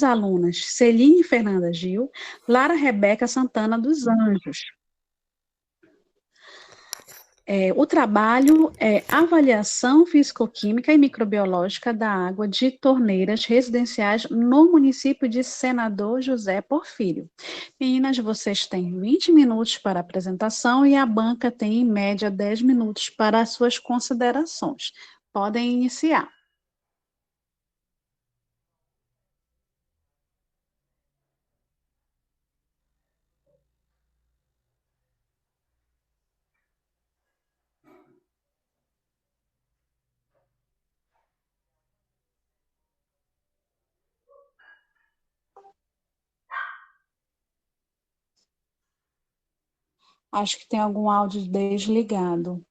alunas Celine Fernanda Gil, Lara Rebeca Santana dos Anjos. O trabalho é avaliação físico-química e microbiológica da água de torneiras residenciais no município de Senador José Porfírio. Meninas, vocês têm 20 minutos para a apresentação e a banca tem, em média, 10 minutos para as suas considerações. Podem iniciar. Acho que tem algum áudio desligado.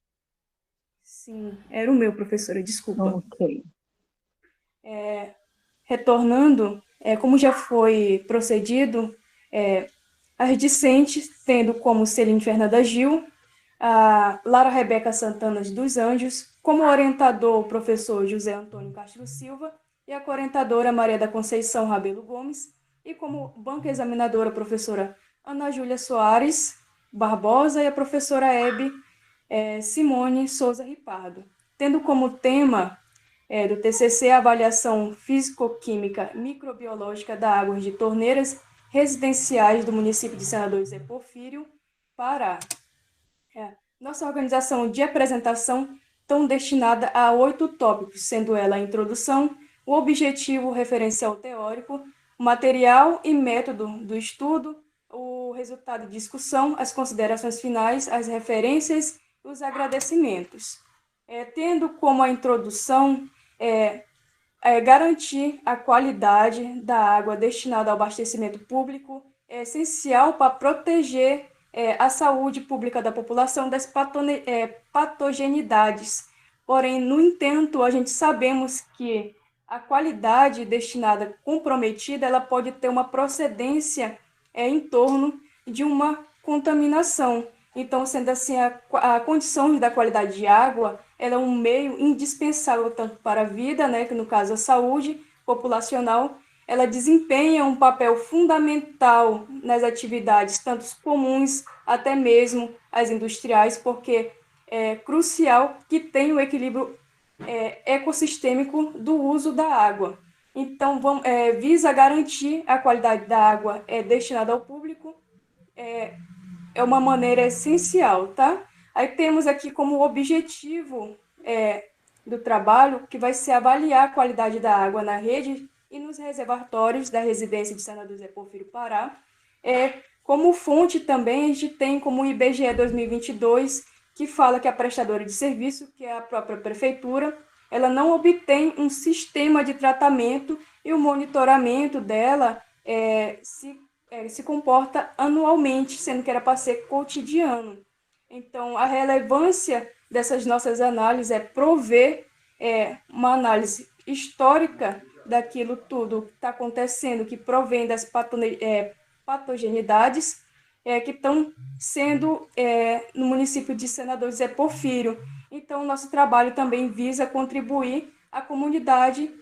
Sim, era o meu, professora, desculpa. Ok. Retornando, como já foi procedido, as discentes, tendo como Celine Fernanda Gil, a Lara Rebeca Santana dos Anjos, como orientador o professor José Antônio Castro Silva e a orientadora Maria da Conceição Rabelo Gomes, e como banca examinadora a professora Ana Júlia Soares Barbosa e a professora Hebe Simone Souza Ripardo, tendo como tema do TCC a avaliação físico-química microbiológica da água de torneiras residenciais do município de Senador José Porfírio, Pará. Nossa organização de apresentação estão destinada a 8 tópicos, sendo ela a introdução, o objetivo referencial teórico, o material e método do estudo, o resultado de discussão, as considerações finais, as referências e os agradecimentos. Tendo como a introdução garantir a qualidade da água destinada ao abastecimento público é essencial para proteger a saúde pública da população das patogenidades. Porém, no entanto, a gente sabemos que a qualidade destinada comprometida, ela pode ter uma procedência em torno de uma contaminação. Então, sendo assim, a condição da qualidade de água, ela é um meio indispensável tanto para a vida, né, que no caso a saúde populacional, ela desempenha um papel fundamental nas atividades, tanto comuns até mesmo as industriais, porque é crucial que tenha o equilíbrio ecossistêmico do uso da água. Então, visa garantir a qualidade da água destinada ao público, é uma maneira essencial, tá? Aí temos aqui como objetivo do trabalho, que vai ser avaliar a qualidade da água na rede e nos reservatórios da residência de Senador José Porfírio Pará. Como fonte também, a gente tem como o IBGE 2022, que fala que a prestadora de serviço, que é a própria prefeitura, ela não obtém um sistema de tratamento e o monitoramento dela se comporta anualmente, sendo que era para ser cotidiano. Então, a relevância dessas nossas análises é prover uma análise histórica daquilo tudo que está acontecendo, que provém das patogenidades que estão sendo no município de Senador José Porfírio. Então, nosso trabalho também visa contribuir à comunidade,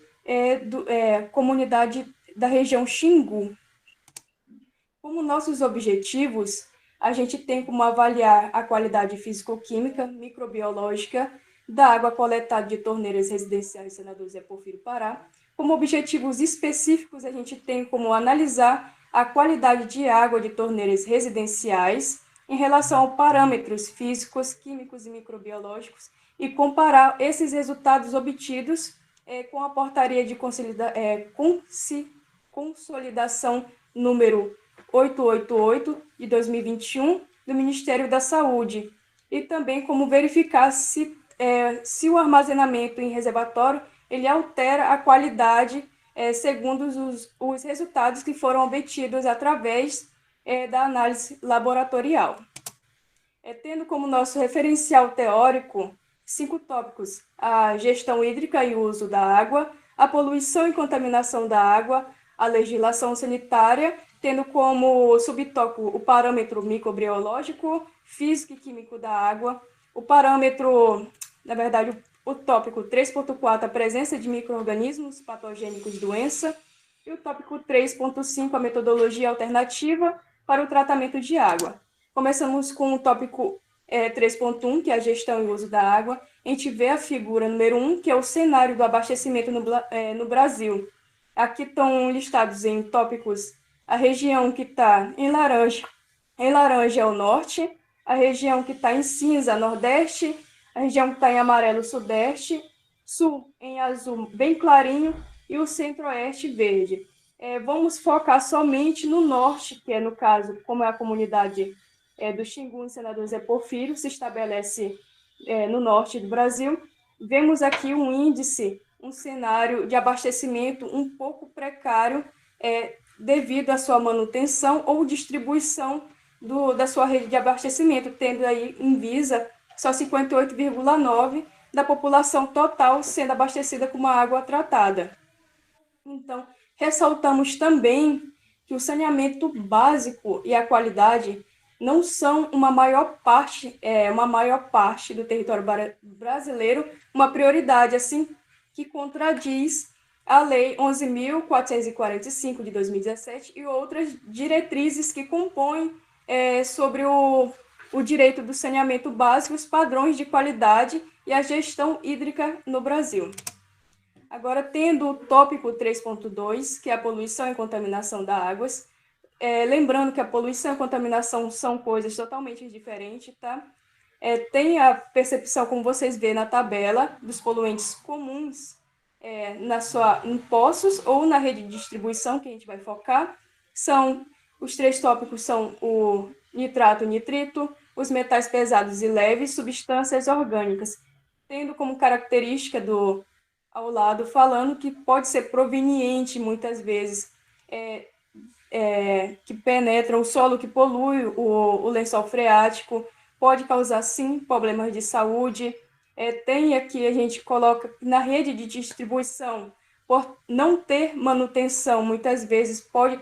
comunidade da região Xingu. Como nossos objetivos, a gente tem como avaliar a qualidade físico-química, microbiológica da água coletada de torneiras residenciais Senador José Porfírio Pará. Como objetivos específicos, a gente tem como analisar a qualidade de água de torneiras residenciais em relação a parâmetros físicos, químicos e microbiológicos e comparar esses resultados obtidos com a portaria de consolidação número 888 de 2021 do Ministério da Saúde, e também como verificar se o armazenamento em reservatório ele altera a qualidade segundo os resultados que foram obtidos através da análise laboratorial. Tendo como nosso referencial teórico 5 tópicos: a gestão hídrica e uso da água, a poluição e contaminação da água, a legislação sanitária, tendo como subtópico o parâmetro microbiológico, físico e químico da água, o parâmetro, na verdade, o tópico 3.4, a presença de micro-organismos patogênicos doença, E o tópico 3.5, a metodologia alternativa para o tratamento de água. Começamos com o tópico 3.1, que é a gestão e uso da água. A gente vê a figura número 1, que é o cenário do abastecimento no Brasil. Aqui estão listados em tópicos a região que está em laranja é o norte, a região que está em cinza, nordeste, a região que está em amarelo, sudeste, sul em azul bem clarinho e o centro-oeste verde. Vamos focar somente no norte, que é, no caso, como é a comunidade do Xingu, senador Zé Porfírio, se estabelece no norte do Brasil. Vemos aqui um índice, um cenário de abastecimento um pouco precário, devido à sua manutenção ou distribuição da sua rede de abastecimento, tendo aí em visa só 58,9% da população total sendo abastecida com uma água tratada. Então, ressaltamos também que o saneamento básico e a qualidade não são uma maior parte do território brasileiro uma prioridade, assim que contradiz a Lei 11.445 de 2017 e outras diretrizes que compõem sobre o direito do saneamento básico, os padrões de qualidade e a gestão hídrica no Brasil. Agora, tendo o tópico 3.2, que é a poluição e contaminação das águas, lembrando que a poluição e a contaminação são coisas totalmente diferentes, tá? Tem a percepção, como vocês vêem na tabela, dos poluentes comuns em poços ou na rede de distribuição, que a gente vai focar. Os 3 tópicos são o nitrato, o nitrito, os metais pesados e leves, substâncias orgânicas, tendo como característica ao lado, falando que pode ser proveniente, muitas vezes, que penetra o solo, que polui o lençol freático, pode causar, sim, problemas de saúde. Tem aqui, a gente coloca na rede de distribuição, por não ter manutenção, muitas vezes pode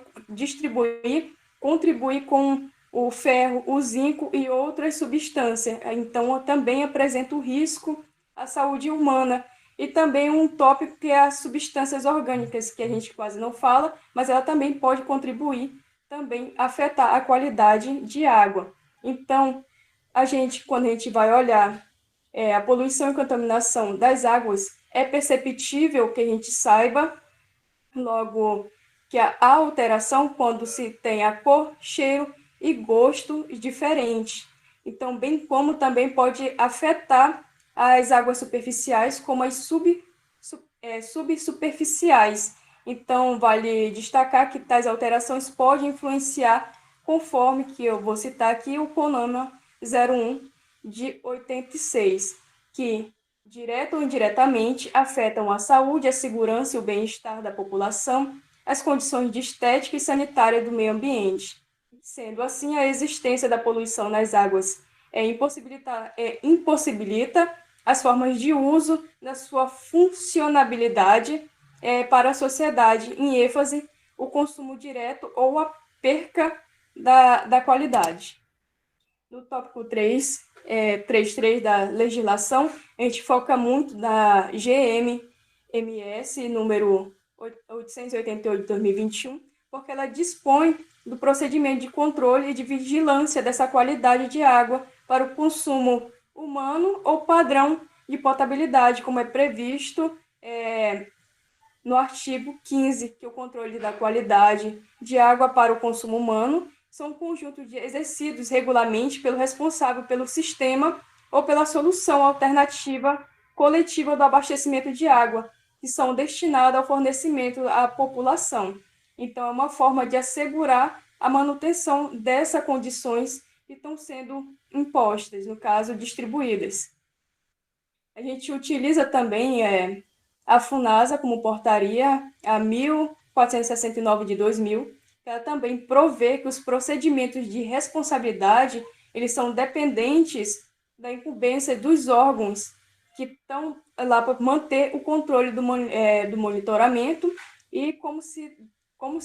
contribuir com o ferro, o zinco e outras substâncias. Então, também apresenta o risco à saúde humana. E também um tópico que é as substâncias orgânicas, que a gente quase não fala, mas ela também pode contribuir, também afetar a qualidade de água. Então, quando a gente vai olhar a poluição e contaminação das águas, é perceptível que a gente saiba, logo, que a alteração quando se tem a cor, cheiro e gosto diferente. Então, bem como também pode afetar as águas superficiais, como as subsuperficiais. Então, vale destacar que tais alterações podem influenciar, conforme que eu vou citar aqui, o CONAMA 01 de 86, que, direto ou indiretamente, afetam a saúde, a segurança e o bem-estar da população, as condições de estética e sanitária do meio ambiente. Sendo assim, a existência da poluição nas águas impossibilita as formas de uso da sua funcionabilidade para a sociedade, em ênfase, o consumo direto ou a perca da qualidade. No tópico 3.3 da legislação, a gente foca muito na GMMS, número 888 de 2021, porque ela dispõe do procedimento de controle e de vigilância dessa qualidade de água para o consumo humano ou padrão de potabilidade, como é previsto no artigo 15, que é o controle da qualidade de água para o consumo humano são um conjunto de exercidos regularmente pelo responsável pelo sistema ou pela solução alternativa coletiva do abastecimento de água, que são destinados ao fornecimento à população. Então, é uma forma de assegurar a manutenção dessas condições que estão sendo impostas, no caso, distribuídas. A gente utiliza também a FUNASA como portaria, a 1469 de 2000, ela também provê que os procedimentos de responsabilidade eles são dependentes da incumbência dos órgãos que estão lá para manter o controle do monitoramento e como se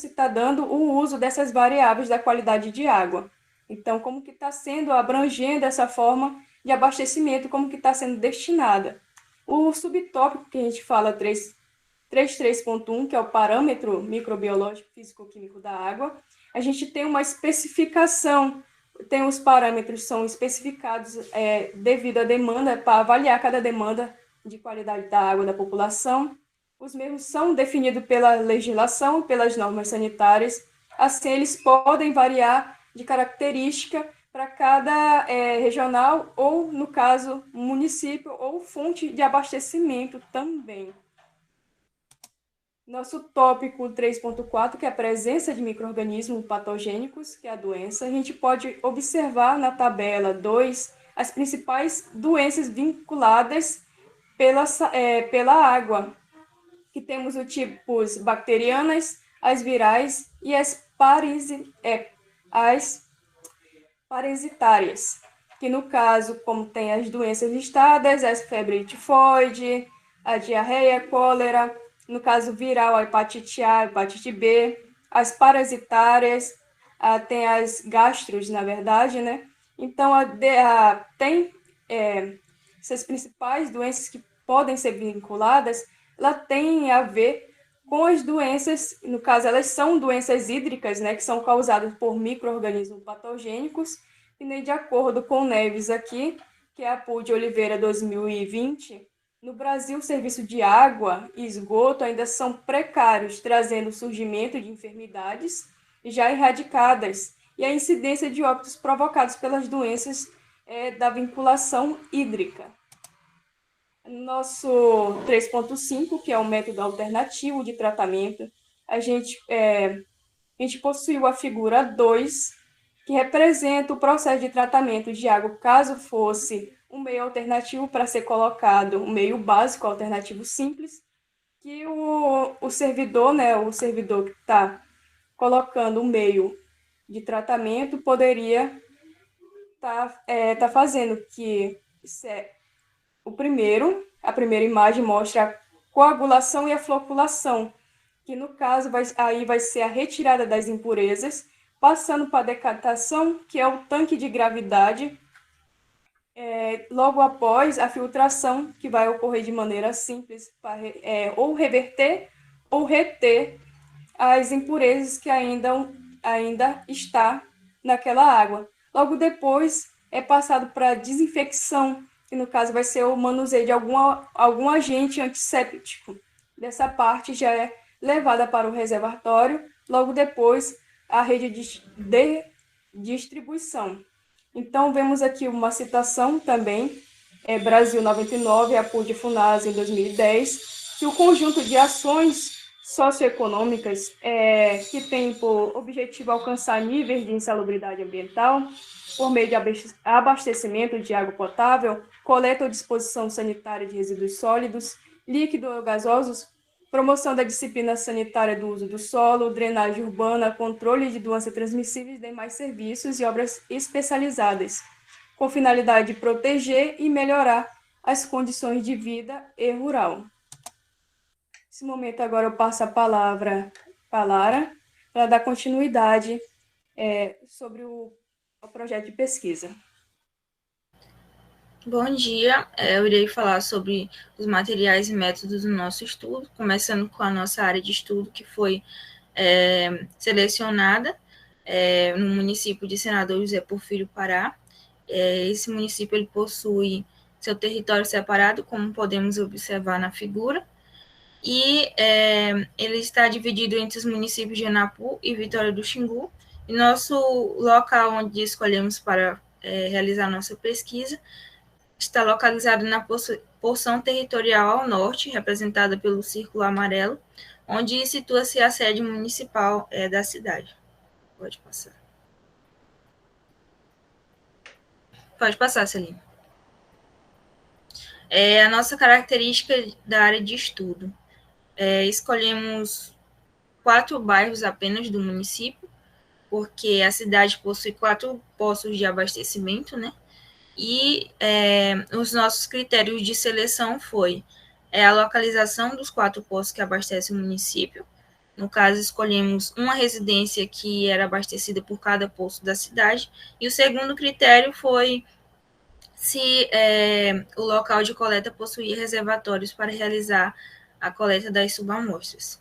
está dando o uso dessas variáveis da qualidade de água. Então, como que está sendo abrangendo essa forma de abastecimento, como que está sendo destinada. O subtópico que a gente fala 33.1, que é o parâmetro microbiológico físico-químico da água, a gente tem uma especificação, tem os parâmetros são especificados devido à demanda, para avaliar cada demanda de qualidade da água da população. Os mesmos são definidos pela legislação, pelas normas sanitárias, assim eles podem variar de característica para cada regional ou, no caso, município ou fonte de abastecimento também. Nosso tópico 3.4, que é a presença de micro-organismos patogênicos, que é a doença, a gente pode observar na tabela 2 as principais doenças vinculadas pela água, que temos os tipos bacterianas, as virais e as parasitárias, que no caso, como tem as doenças listadas, as febre tifoide, a diarreia, cólera, no caso viral, a hepatite A, a hepatite B, as parasitárias, tem as gastros, na verdade, né? Então, tem essas principais doenças que podem ser vinculadas, ela tem a ver com as doenças, no caso, elas são doenças hídricas, né, que são causadas por micro-organismos patogênicos, e nem de acordo com o Neves aqui, que é a PUD de Oliveira 2020, no Brasil, o serviço de água e esgoto ainda são precários, trazendo o surgimento de enfermidades já erradicadas e a incidência de óbitos provocados pelas doenças da vinculação hídrica. Nosso 3.5, que é o método alternativo de tratamento, a gente possuiu a figura 2, que representa o processo de tratamento de água, caso fosse um meio alternativo para ser colocado, um meio básico, alternativo simples, que o servidor, né, o servidor que está colocando um meio de tratamento poderia tá fazendo que a primeira imagem mostra a coagulação e a floculação, que no caso aí vai ser a retirada das impurezas, passando para a decantação, que é o tanque de gravidade, logo após a filtração, que vai ocorrer de maneira simples, para ou reverter ou reter as impurezas que ainda está naquela água. Logo depois é passado para desinfecção, que no caso vai ser o manuseio de algum agente antisséptico. Dessa parte já é levada para o reservatório, logo depois a rede de distribuição. Então, vemos aqui uma citação também, Brasil 99, a PUD Funasa em 2010, que o conjunto de ações socioeconômicas que tem por objetivo alcançar níveis de insalubridade ambiental por meio de abastecimento de água potável, coleta ou disposição sanitária de resíduos sólidos, líquidos ou gasosos, promoção da disciplina sanitária do uso do solo, drenagem urbana, controle de doenças transmissíveis e demais serviços e obras especializadas, com finalidade de proteger e melhorar as condições de vida e rural. Nesse momento, agora eu passo a palavra para a Lara, para dar continuidade sobre o projeto de pesquisa. Bom dia, eu irei falar sobre os materiais e métodos do nosso estudo, começando com a nossa área de estudo, que foi selecionada no município de Senador José Porfírio Pará. Esse município ele possui seu território separado, como podemos observar na figura, e ele está dividido entre os municípios de Anapu e Vitória do Xingu. E nosso local onde escolhemos para realizar nossa pesquisa está localizado na porção territorial ao norte, representada pelo círculo amarelo, onde situa-se a sede municipal da cidade. Pode passar. Pode passar, Celine. A nossa característica da área de estudo. Escolhemos 4 bairros apenas do município, porque a cidade possui 4 poços de abastecimento, né? E os nossos critérios de seleção foi a localização dos 4 poços que abastecem o município. No caso, escolhemos uma residência que era abastecida por cada poço da cidade. E o segundo critério foi se o local de coleta possuía reservatórios para realizar a coleta das subamostras.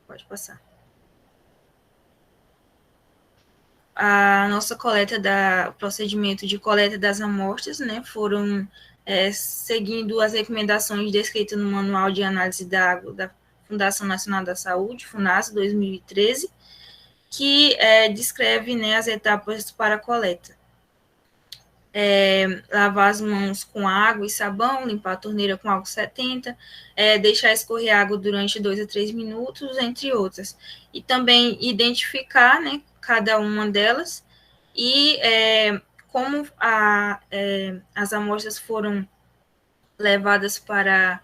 Pode passar. A nossa procedimento de coleta das amostras, né, foram seguindo as recomendações descritas no Manual de Análise da Água da Fundação Nacional da Saúde, FUNASA, 2013, que descreve, né, as etapas para a coleta. Lavar as mãos com água e sabão, limpar a torneira com álcool 70, deixar escorrer água durante 2 a 3 minutos, entre outras. E também identificar, né, cada uma delas e como as amostras foram levadas para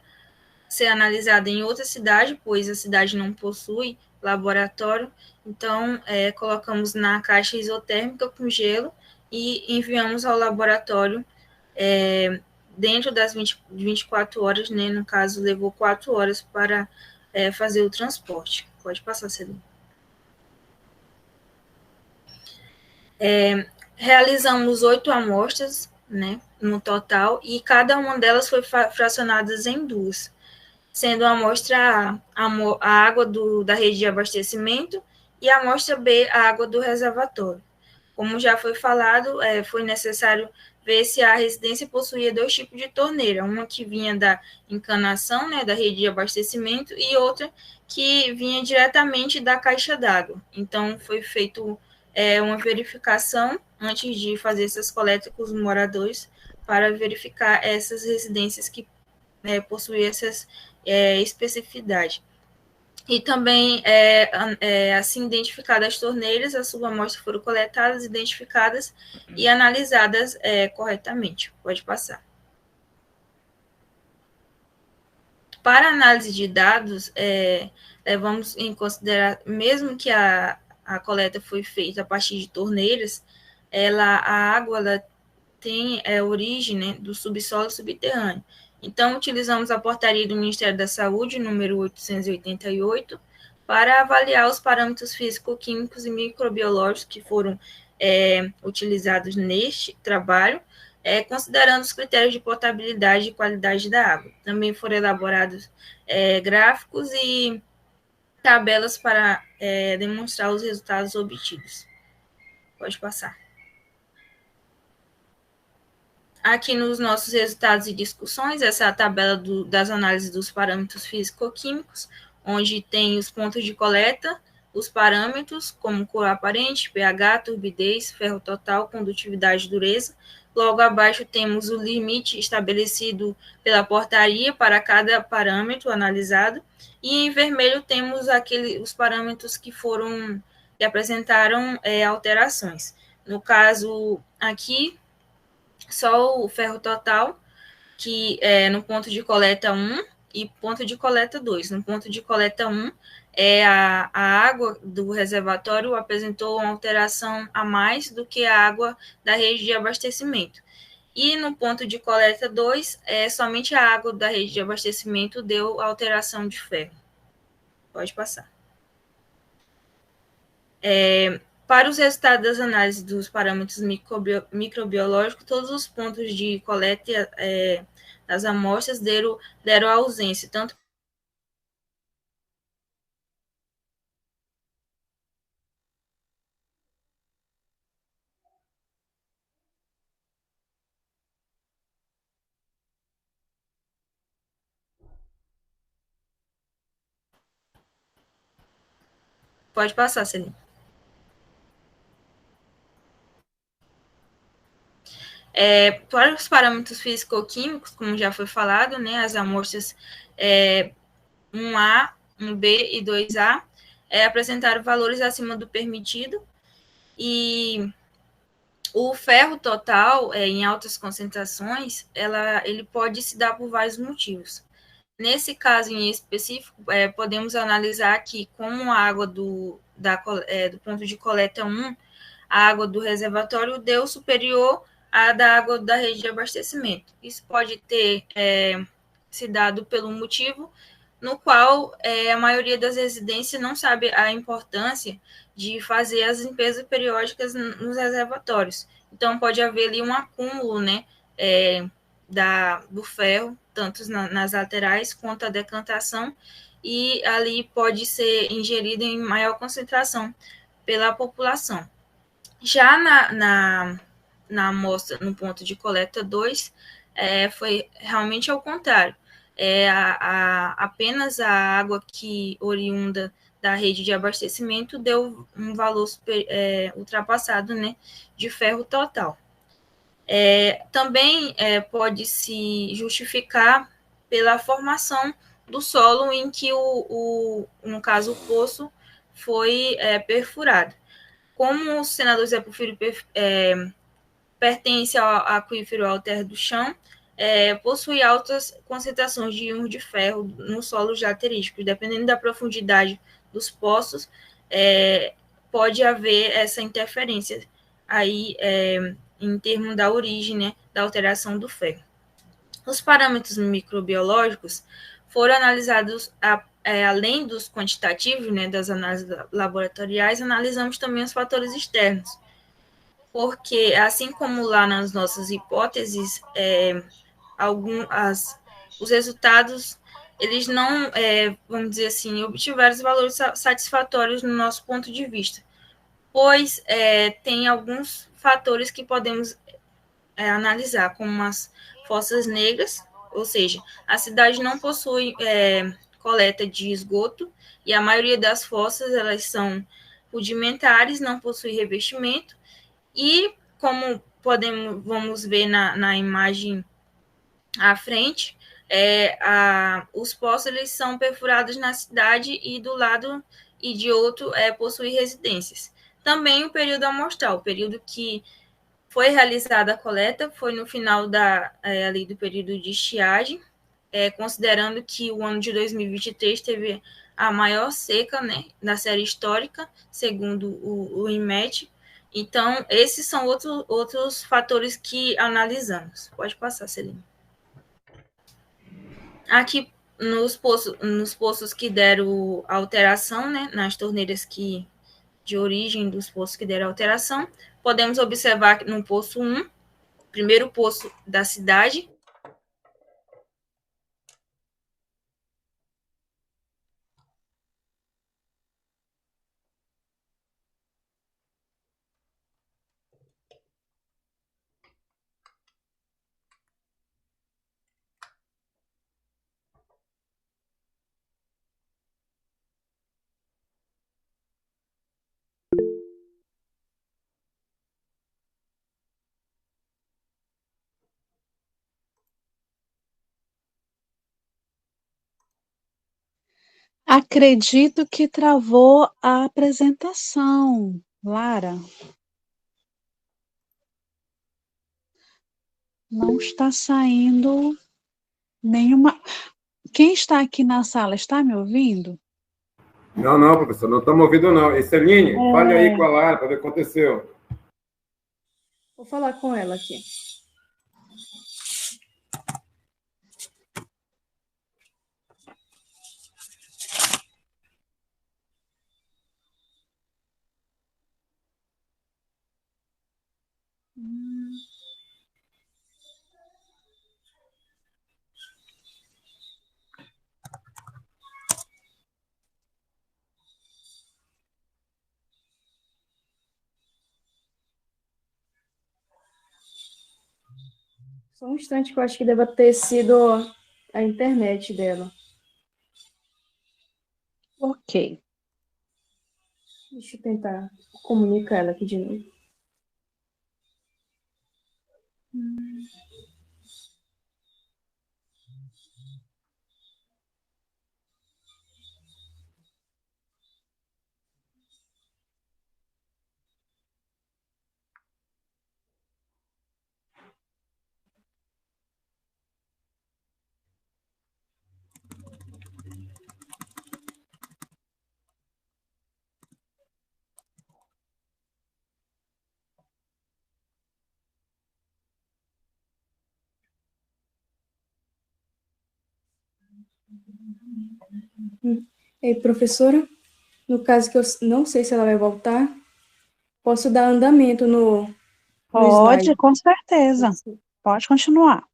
ser analisada em outra cidade, pois a cidade não possui laboratório, então colocamos na caixa isotérmica com gelo e enviamos ao laboratório dentro das 24 horas, né? No caso, levou 4 horas para fazer o transporte. Pode passar, Celina. Realizamos 8 amostras, né, no total, e cada uma delas foi fracionada em 2, sendo a amostra A, a água da rede de abastecimento, e a amostra B, a água do reservatório. Como já foi falado, foi necessário ver se a residência possuía 2 tipos de torneira, uma que vinha da encanação, né, da rede de abastecimento, e outra que vinha diretamente da caixa d'água. Então, foi feito uma verificação antes de fazer essas coletas com os moradores, para verificar essas residências que possuíam essas especificidades. E também, assim, identificadas as torneiras, as subamostras foram coletadas, identificadas e analisadas corretamente. Pode passar. Para análise de dados, levamos em consideração, mesmo que a coleta foi feita a partir de torneiras, a água ela tem origem, né, do subsolo subterrâneo. Então, utilizamos a portaria do Ministério da Saúde, número 888, para avaliar os parâmetros físico-químicos e microbiológicos que foram utilizados neste trabalho, considerando os critérios de potabilidade e qualidade da água. Também foram elaborados gráficos e tabelas para demonstrar os resultados obtidos. Pode passar. Aqui nos nossos resultados e discussões, essa é a tabela das análises dos parâmetros físico-químicos, onde tem os pontos de coleta, os parâmetros, como cor aparente, pH, turbidez, ferro total, condutividade e dureza. Logo abaixo temos o limite estabelecido pela portaria para cada parâmetro analisado, e em vermelho temos os parâmetros que apresentaram alterações. No caso aqui, só o ferro total, que no ponto de coleta 1 e ponto de coleta 2. No ponto de coleta 1, a água do reservatório apresentou uma alteração a mais do que a água da rede de abastecimento. E no ponto de coleta 2, somente a água da rede de abastecimento deu alteração de ferro. Pode passar. Para os resultados das análises dos parâmetros microbiológicos, todos os pontos de coleta das amostras deram ausência, tanto pode passar, Celine. Para os parâmetros físico-químicos, como já foi falado, né, as amostras 1A, 1B e 2A apresentaram valores acima do permitido, e o ferro total, em altas concentrações, ele pode se dar por vários motivos. Nesse caso em específico, podemos analisar que, como a água do ponto de coleta 1, a água do reservatório deu superior à da água da rede de abastecimento. Isso pode ter se dado pelo motivo no qual a maioria das residências não sabe a importância de fazer as limpezas periódicas nos reservatórios. Então, pode haver ali um acúmulo, né, do ferro tanto nas laterais quanto a decantação, e ali pode ser ingerido em maior concentração pela população. Já na amostra, no ponto de coleta 2, foi realmente ao contrário. Apenas a água que oriunda da rede de abastecimento deu um valor ultrapassado, né, de ferro total. Também pode se justificar pela formação do solo em que, no caso, o poço foi perfurado. Como o senador Zé Porfírio pertence ao aquífero alter do chão, possui altas concentrações de íons de ferro no solo laterístico. Dependendo da profundidade dos poços, pode haver essa interferência aí em termos da origem, né, da alteração do ferro. Os parâmetros microbiológicos foram analisados além dos quantitativos, né, das análises laboratoriais, analisamos também os fatores externos, porque, assim como lá nas nossas hipóteses, os resultados, eles não, vamos dizer assim, obtiveram os valores satisfatórios no nosso ponto de vista, pois tem alguns fatores que podemos analisar, como as fossas negras, ou seja, a cidade não possui coleta de esgoto, e a maioria das fossas, elas são rudimentares, não possui revestimento, e como vamos ver na imagem à frente, os poços eles são perfurados na cidade e do lado e de outro possui residências. Também o período amostral, o período que foi realizada a coleta foi no final ali do período de estiagem, considerando que o ano de 2023 teve a maior seca, né, da série histórica, segundo o INMET. Então, esses são outros fatores que analisamos. Pode passar, Celina. Aqui, nos poços que deram alteração, né, nas torneiras de origem dos poços que deram alteração, podemos observar no poço 1, primeiro poço da cidade. Acredito que travou a apresentação, Lara. Não está saindo nenhuma. Quem está aqui na sala está me ouvindo? Não, professor, não estamos ouvindo, não. E Celine, fale aí com a Lara para ver o que aconteceu. Vou falar com ela aqui. Só um instante que eu acho que deve ter sido a internet dela. Ok. Deixa eu tentar comunicar ela aqui de novo. Ei, professora, no caso que eu não sei se ela vai voltar, posso dar andamento no Pode, slide? com certeza. Pode continuar.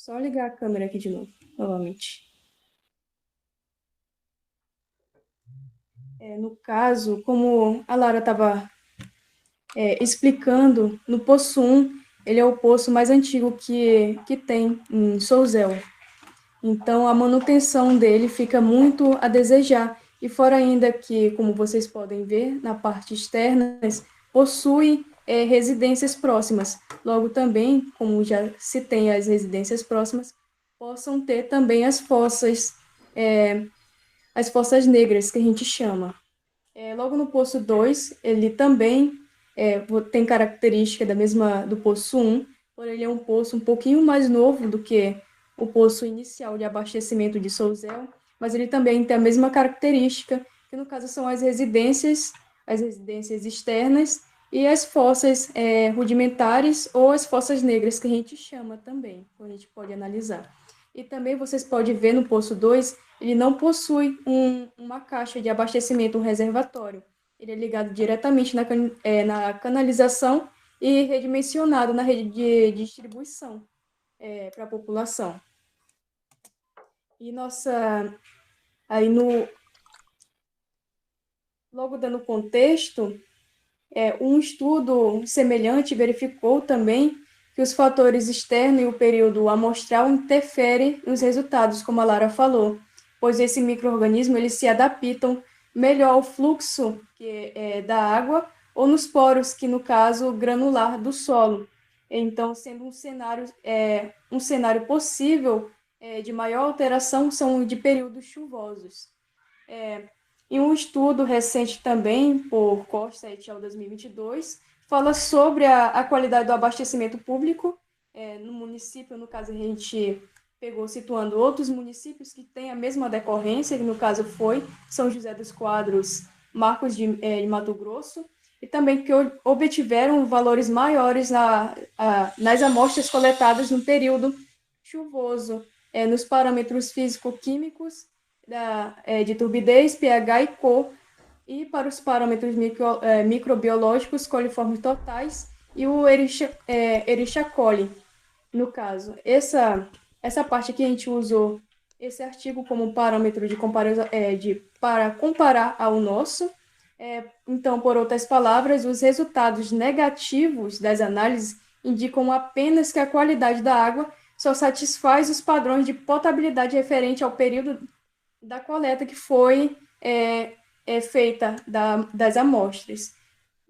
Só ligar a câmera aqui de novo, novamente. No caso, como a Lara estava explicando, no Poço 1, ele é o poço mais antigo que tem em Souzel. Então, a manutenção dele fica muito a desejar. E fora ainda que, como vocês podem ver, na parte externa, possui residências próximas. Logo também, como já se tem as residências próximas, possam ter também as fossas negras, que a gente chama. Logo no Poço 2, ele também tem característica da mesma do Poço 1, porém ele é um poço um pouquinho mais novo do que o poço inicial de abastecimento de Souzel, mas ele também tem a mesma característica, que no caso são as residências externas e as fossas rudimentares ou as fossas negras, que a gente chama também, que a gente pode analisar. E também vocês podem ver no Poço 2, ele não possui uma caixa de abastecimento, um reservatório. Ele é ligado diretamente na canalização e redimensionado na rede de distribuição para a população. E logo dando contexto, um estudo semelhante verificou também que os fatores externos e o período amostral interferem nos resultados, como a Lara falou, pois esse micro-organismo eles se adaptam melhor ao fluxo da água ou nos poros, que no caso granular do solo. Então, sendo um cenário possível de maior alteração são de períodos chuvosos. Em um estudo recente também, por Costa et al. 2022, fala sobre a qualidade do abastecimento público no município. No caso, a gente pegou situando outros municípios que têm a mesma decorrência, que no caso foi São José dos Quadros, Marcos de Mato Grosso, e também que obtiveram valores maiores nas amostras coletadas no período chuvoso, nos parâmetros físico-químicos de turbidez, pH e cor, e para os parâmetros microbiológicos coliformes totais e o Escherichia coli. No caso, essa parte aqui a gente usou esse artigo como parâmetro para comparar ao nosso. Então, por outras palavras, os resultados negativos das análises indicam apenas que a qualidade da água só satisfaz os padrões de potabilidade referente ao período da coleta que foi feita das amostras,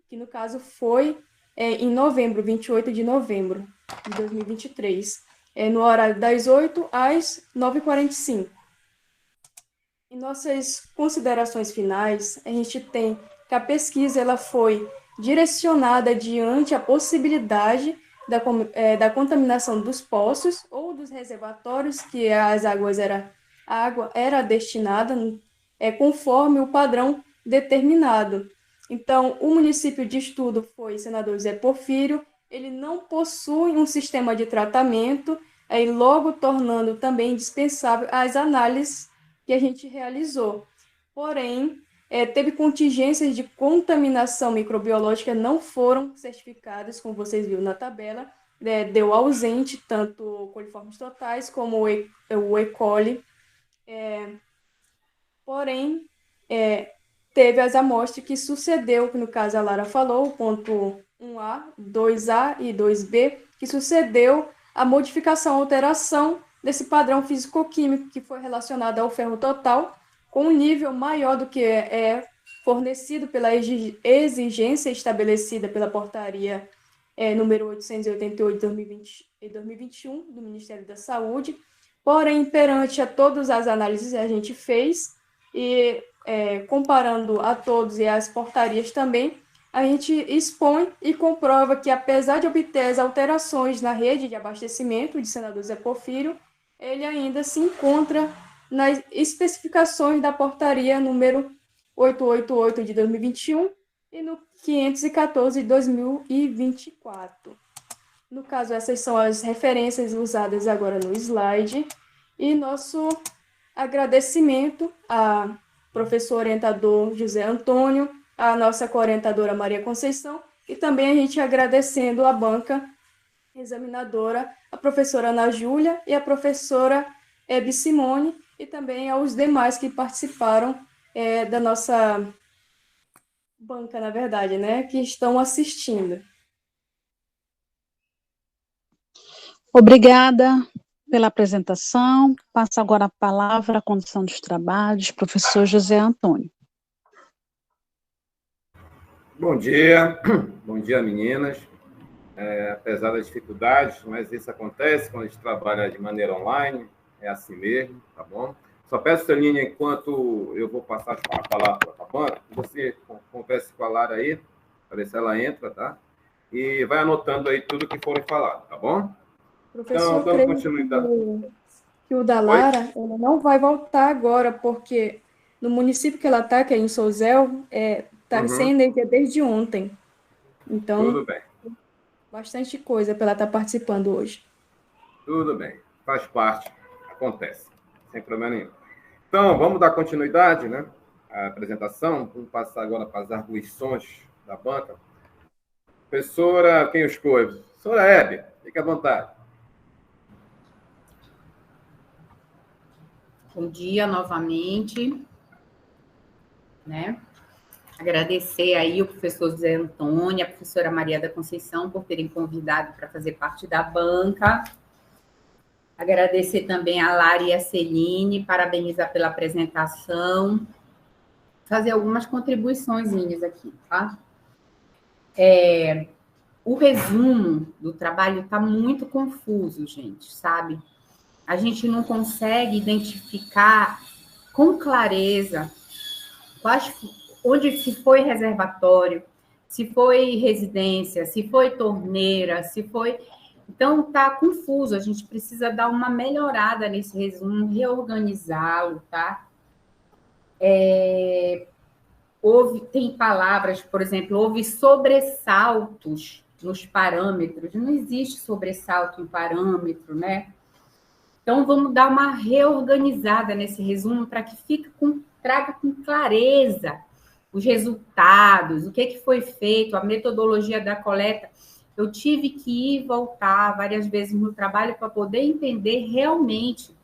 que no caso foi em novembro, 28 de novembro de 2023, no horário das 8 às 9h45. Em nossas considerações finais, a gente tem que a pesquisa ela foi direcionada diante a possibilidade da contaminação dos poços ou dos reservatórios que a água era destinada conforme o padrão determinado. Então, o município de estudo foi Senador José Porfírio, ele não possui um sistema de tratamento, logo tornando também indispensável as análises que a gente realizou. Porém, teve contingências de contaminação microbiológica não foram certificadas, como vocês viram na tabela, deu ausente tanto coliformes totais como o E. coli. Porém, teve as amostras que sucedeu, que no caso a Lara falou, o ponto 1A, 2A e 2B, que sucedeu a modificação, alteração desse padrão físico-químico que foi relacionado ao ferro total, com um nível maior do que é fornecido pela exigência estabelecida pela portaria número 888 de 2021 do Ministério da Saúde. Porém, perante a todas as análises que a gente fez, e comparando a todos e as portarias também, a gente expõe e comprova que, apesar de obter as alterações na rede de abastecimento de Senador José Porfírio, ele ainda se encontra nas especificações da portaria número 888 de 2021 e no 514 de 2024. No caso, essas são as referências usadas agora no slide, e nosso agradecimento ao professor orientador José Antônio, à nossa coorientadora Maria Conceição, e também a gente agradecendo a banca examinadora, a professora Ana Júlia e a professora Hebe Simone, e também aos demais que participaram da nossa banca, na verdade, né, que estão assistindo. Obrigada pela apresentação. Passo agora a palavra à condução dos trabalhos, professor José Antônio. Bom dia, meninas. Apesar das dificuldades, mas isso acontece quando a gente trabalha de maneira online, é assim mesmo, tá bom? Só peço, Celine, enquanto eu vou passar a palavra para a banca, você converse com a Lara aí, para ver se ela entra, tá? E vai anotando aí tudo que for falado, tá bom? Professor, Então, dando continuidade. Que o da Lara, ela não vai voltar agora, porque no município que ela está, que é em Souzel, está sem energia desde ontem. Então, tudo bem. Bastante coisa para ela estar participando hoje. Tudo bem, faz parte, acontece, sem problema nenhum. Então, vamos dar continuidade, né, à apresentação. Vamos passar agora para as arguições da banca. Professora, quem escolhe? Professora Hebe, fique à vontade. Bom dia novamente, né? Agradecer aí o professor José Antônio e a professora Maria da Conceição por terem convidado para fazer parte da banca. Agradecer também a Lara e a Celine, parabenizar pela apresentação. Fazer algumas contribuiçõezinhas aqui, tá? O resumo do trabalho está muito confuso, gente, sabe? A gente não consegue identificar com clareza onde se foi reservatório, se foi residência, se foi torneira, se foi... Então, está confuso, a gente precisa dar uma melhorada nesse resumo, reorganizá-lo, tá? Tem palavras, por exemplo, houve sobressaltos nos parâmetros, não existe sobressalto em parâmetro, né? Então, vamos dar uma reorganizada nesse resumo para que traga com clareza os resultados, o que foi feito, a metodologia da coleta. Eu tive que ir e voltar várias vezes no trabalho para poder entender realmente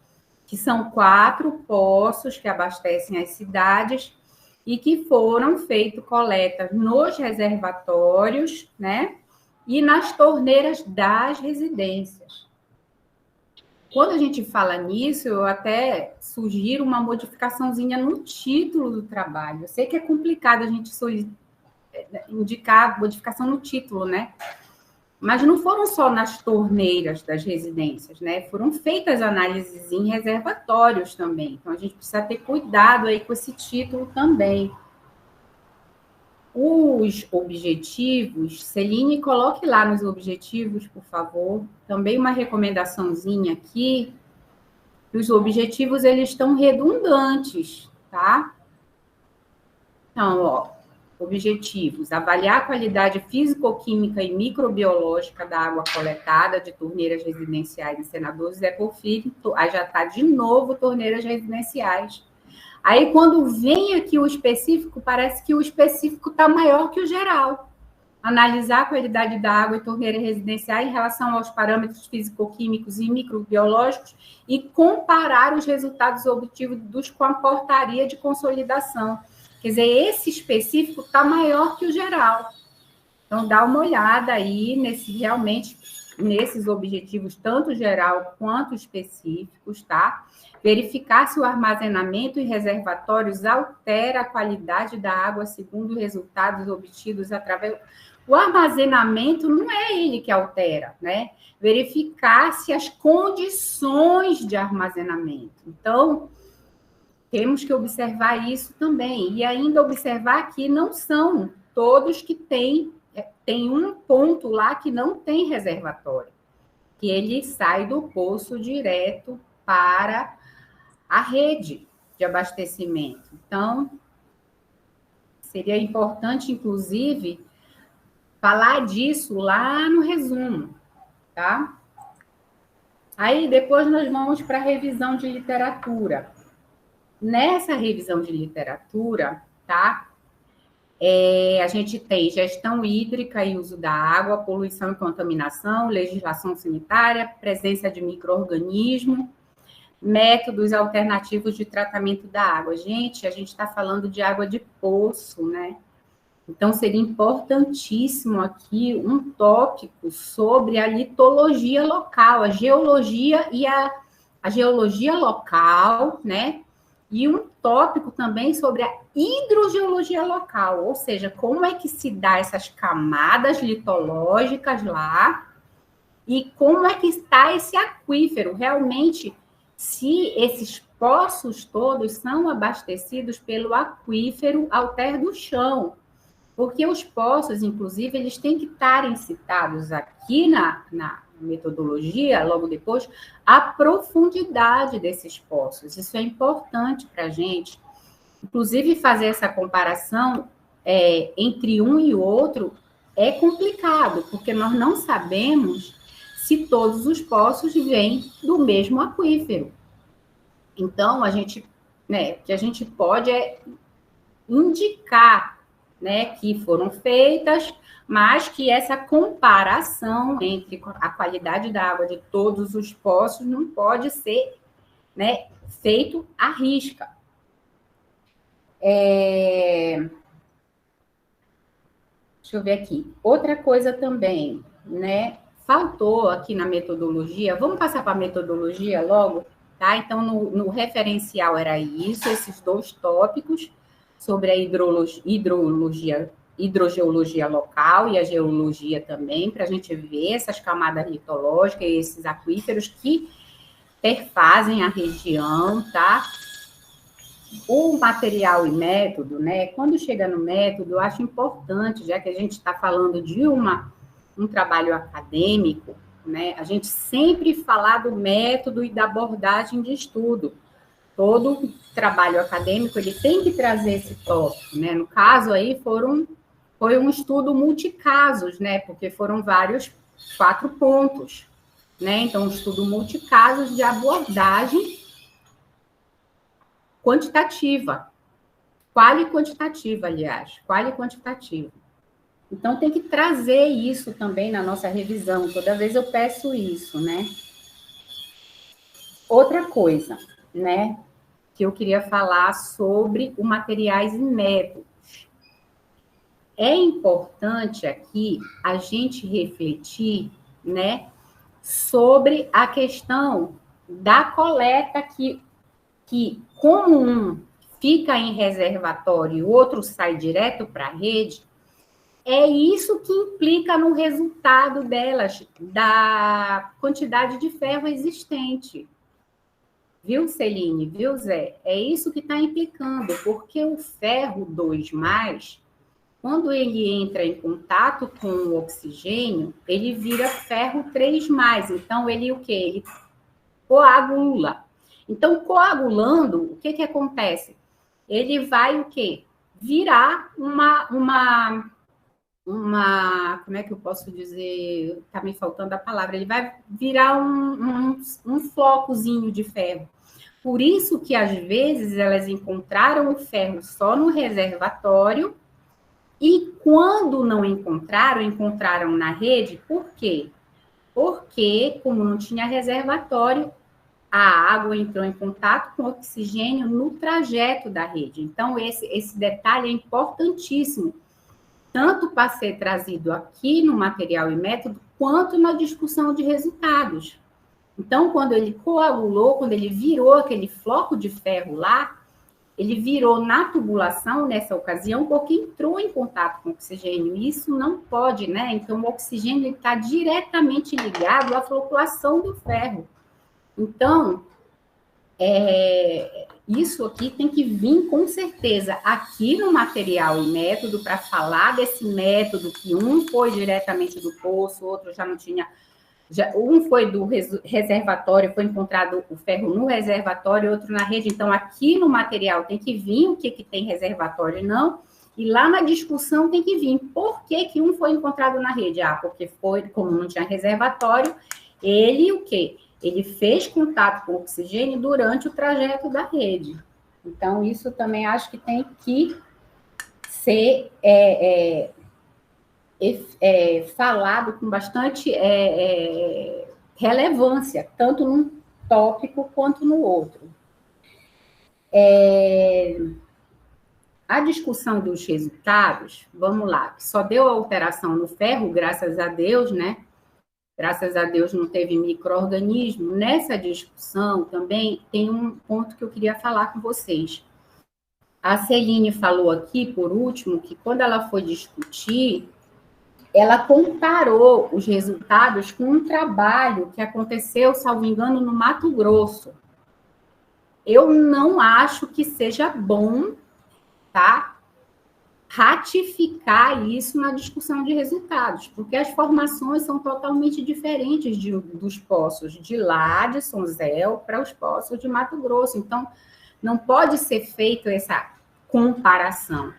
que são 4 poços que abastecem as cidades e que foram feitas coletas nos reservatórios, né? E nas torneiras das residências. Quando a gente fala nisso, eu até sugiro uma modificaçãozinha no título do trabalho. Eu sei que é complicado a gente indicar modificação no título, né? Mas não foram só nas torneiras das residências, né? Foram feitas análises em reservatórios também. Então, a gente precisa ter cuidado aí com esse título também. Os objetivos, Celine, coloque lá nos objetivos, por favor. Também uma recomendaçãozinha aqui, que os objetivos, eles estão redundantes, tá? Então, ó, objetivos: avaliar a qualidade físico-química e microbiológica da água coletada de torneiras residenciais em Senador José Porfírio. Aí já está de novo torneiras residenciais. Aí, quando vem aqui o específico, parece que o específico está maior que o geral. Analisar a qualidade da água em torneira residencial em relação aos parâmetros físico-químicos e microbiológicos e comparar os resultados obtidos com a portaria de consolidação. Quer dizer, esse específico está maior que o geral. Então, dá uma olhada aí nesses objetivos, tanto geral quanto específicos, tá? Verificar se o armazenamento em reservatórios altera a qualidade da água segundo resultados obtidos através... O armazenamento não é ele que altera, né? Verificar se as condições de armazenamento. Então, temos que observar isso também. E ainda observar que não são todos que têm... Tem um ponto lá que não tem reservatório, que ele sai do poço direto para a rede de abastecimento. Então, seria importante, inclusive, falar disso lá no resumo, tá? Aí, depois nós vamos para a revisão de literatura. Nessa revisão de literatura, tá? A gente tem gestão hídrica e uso da água, poluição e contaminação, legislação sanitária, presença de micro-organismo, métodos alternativos de tratamento da água. Gente, a gente está falando de água de poço, né? Então, seria importantíssimo aqui um tópico sobre a litologia local, a geologia e a geologia local, né? E um tópico também sobre a hidrogeologia local, ou seja, como é que se dá essas camadas litológicas lá e como é que está esse aquífero, realmente, se esses poços todos são abastecidos pelo aquífero alter do chão. Porque os poços, inclusive, eles têm que estarem citados aqui na metodologia, logo depois, a profundidade desses poços. Isso é importante para a gente. Inclusive, fazer essa comparação entre um e o outro é complicado, porque nós não sabemos se todos os poços vêm do mesmo aquífero. Então, o que a gente pode indicar, né, que foram feitas, mas que essa comparação entre a qualidade da água de todos os poços não pode ser, né, feito à risca. Deixa eu ver aqui. Outra coisa também, né, faltou aqui na metodologia, vamos passar para a metodologia logo, tá? Então, no referencial era isso, esses 2 tópicos, sobre a hidrogeologia local e a geologia também, para a gente ver essas camadas litológicas e esses aquíferos que perfazem a região, tá? O material e método, né? Quando chega no método, eu acho importante, já que a gente está falando de um trabalho acadêmico, né? A gente sempre falar do método e da abordagem de estudo. Todo trabalho acadêmico, ele tem que trazer esse tópico, né? No caso aí, foi um estudo multicasos, né? Porque foram 4 pontos, né? Então, um estudo multicasos de abordagem quantitativa. Qual e quantitativa, aliás. Qual e quantitativa. Então, tem que trazer isso também na nossa revisão. Toda vez eu peço isso, né? Outra coisa, né, que eu queria falar sobre o materiais e métodos. É importante aqui a gente refletir, né, sobre a questão da coleta que como um fica em reservatório e o outro sai direto para a rede, é isso que implica no resultado delas, da quantidade de ferro existente. Viu, Celine? Viu, Zé? É isso que está implicando, porque o ferro 2+, quando ele entra em contato com o oxigênio, ele vira ferro 3+. Então, ele o quê? Ele coagula. Então, coagulando, o que acontece? Ele vai o quê? Virar uma como é que eu posso dizer? Está me faltando a palavra. Ele vai virar um flocozinho de ferro. Por isso que, às vezes, elas encontraram o ferro só no reservatório e, quando não encontraram na rede. Por quê? Porque, como não tinha reservatório, a água entrou em contato com o oxigênio no trajeto da rede. Então, esse detalhe é importantíssimo, tanto para ser trazido aqui no material e método, quanto na discussão de resultados. Então, quando ele coagulou, quando ele virou aquele floco de ferro lá, ele virou na tubulação nessa ocasião, porque entrou em contato com o oxigênio. E isso não pode, né? Então, o oxigênio está diretamente ligado à flutuação do ferro. Então, isso aqui tem que vir com certeza aqui no material e método para falar desse método, que um foi diretamente do poço, o outro já não tinha. Um foi do reservatório, foi encontrado o ferro no reservatório, outro na rede. Então, aqui no material tem que vir o que tem reservatório e não. E lá na discussão tem que vir por que um foi encontrado na rede. Porque foi, como não tinha reservatório, ele o quê? Ele fez contato com o oxigênio durante o trajeto da rede. Então, isso também acho que tem que ser falado com bastante relevância, tanto num tópico quanto no outro. A discussão dos resultados, vamos lá, só deu alteração no ferro, graças a Deus, né? Graças a Deus não teve micro-organismo. Nessa discussão também tem um ponto que eu queria falar com vocês. A Celine falou aqui, por último, que quando ela foi discutir, ela comparou os resultados com um trabalho que aconteceu, salvo engano, no Mato Grosso. Eu não acho que seja bom, tá? Ratificar isso na discussão de resultados, porque as formações são totalmente diferentes dos poços de lá, de São Zé, para os poços de Mato Grosso. Então, não pode ser feita essa comparação.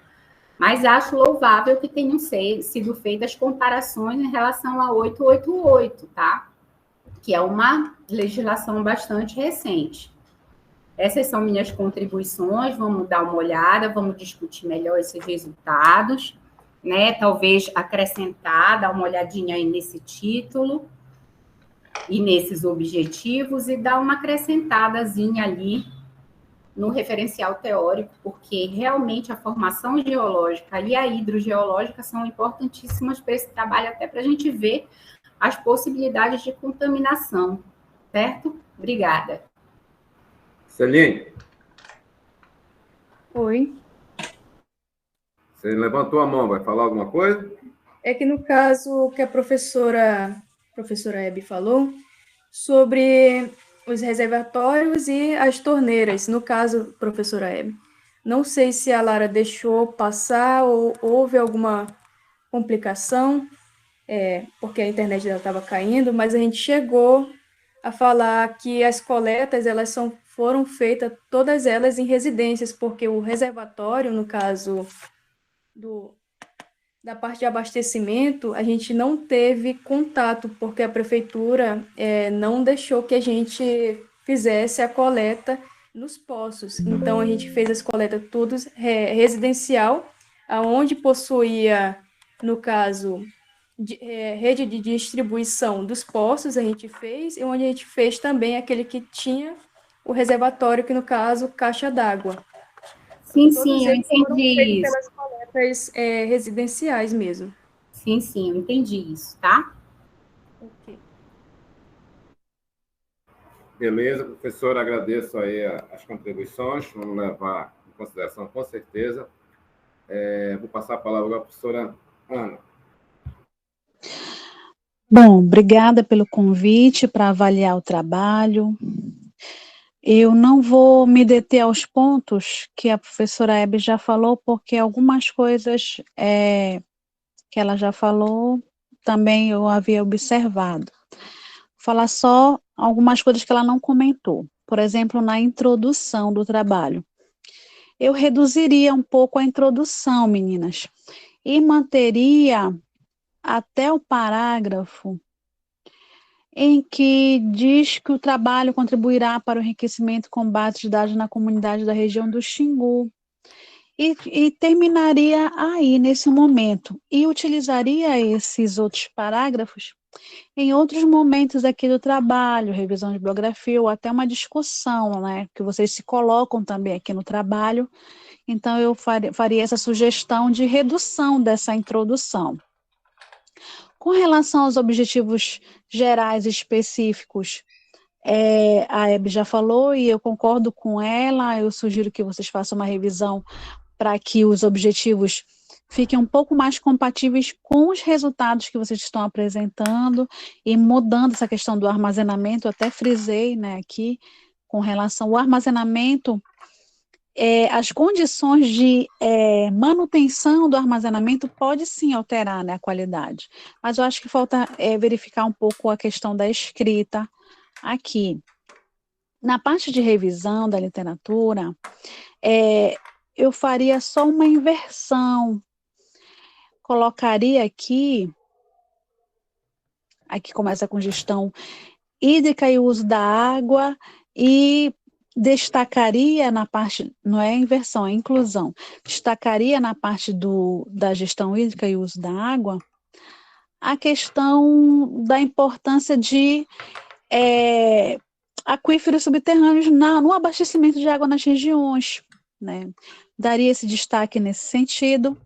Mas acho louvável que tenham sido feitas comparações em relação a 888, tá? Que é uma legislação bastante recente. Essas são minhas contribuições, vamos dar uma olhada, vamos discutir melhor esses resultados, né? Talvez acrescentar, dar uma olhadinha aí nesse título e nesses objetivos e dar uma acrescentadazinha ali no referencial teórico, porque realmente a formação geológica e a hidrogeológica são importantíssimas para esse trabalho, até para a gente ver as possibilidades de contaminação, certo? Obrigada. Celine. Oi. Você levantou a mão, vai falar alguma coisa? É que no caso que a professora Hebe falou, sobre os reservatórios e as torneiras, no caso, professora Hebe. Não sei se a Lara deixou passar ou houve alguma complicação, porque a internet dela estava caindo, mas a gente chegou a falar que as coletas foram feitas, todas elas em residências, porque o reservatório, no caso da parte de abastecimento, a gente não teve contato, porque a prefeitura não deixou que a gente fizesse a coleta nos poços. Então, a gente fez as coletas todas residencial, aonde possuía, no caso, rede de distribuição dos poços, a gente fez, e onde a gente fez também aquele que tinha o reservatório, que no caso, caixa d'água. Sim, Todos sim, eu eles foram entendi feitos isso. pelas coletas residenciais mesmo. Sim, sim, eu entendi isso, tá? Ok. Beleza, professor, agradeço aí as contribuições, vamos levar em consideração com certeza. Vou passar a palavra agora à professora Ana. Bom, obrigada pelo convite para avaliar o trabalho. Eu não vou me deter aos pontos que a professora Hebe já falou, porque algumas coisas que ela já falou também eu havia observado. Vou falar só algumas coisas que ela não comentou. Por exemplo, na introdução do trabalho. Eu reduziria um pouco a introdução, meninas, e manteria até o parágrafo em que diz que o trabalho contribuirá para o enriquecimento e combate de dados na comunidade da região do Xingu. E terminaria aí, nesse momento, e utilizaria esses outros parágrafos em outros momentos aqui do trabalho, revisão de bibliografia, ou até uma discussão, né, que vocês se colocam também aqui no trabalho. Então, eu faria essa sugestão de redução dessa introdução. Com relação aos objetivos gerais e específicos, a Hebe já falou e eu concordo com ela, eu sugiro que vocês façam uma revisão para que os objetivos fiquem um pouco mais compatíveis com os resultados que vocês estão apresentando e mudando essa questão do armazenamento, eu até frisei, né, aqui, com relação ao armazenamento, as condições de manutenção do armazenamento pode sim alterar, né, a qualidade, mas eu acho que falta verificar um pouco a questão da escrita aqui. Na parte de revisão da literatura, eu faria só uma inversão, colocaria aqui começa com gestão hídrica e uso da água, e destacaria na parte, não é inversão, é inclusão, destacaria na parte da gestão hídrica e uso da água a questão da importância de aquíferos subterrâneos no abastecimento de água nas regiões, né? Daria esse destaque nesse sentido.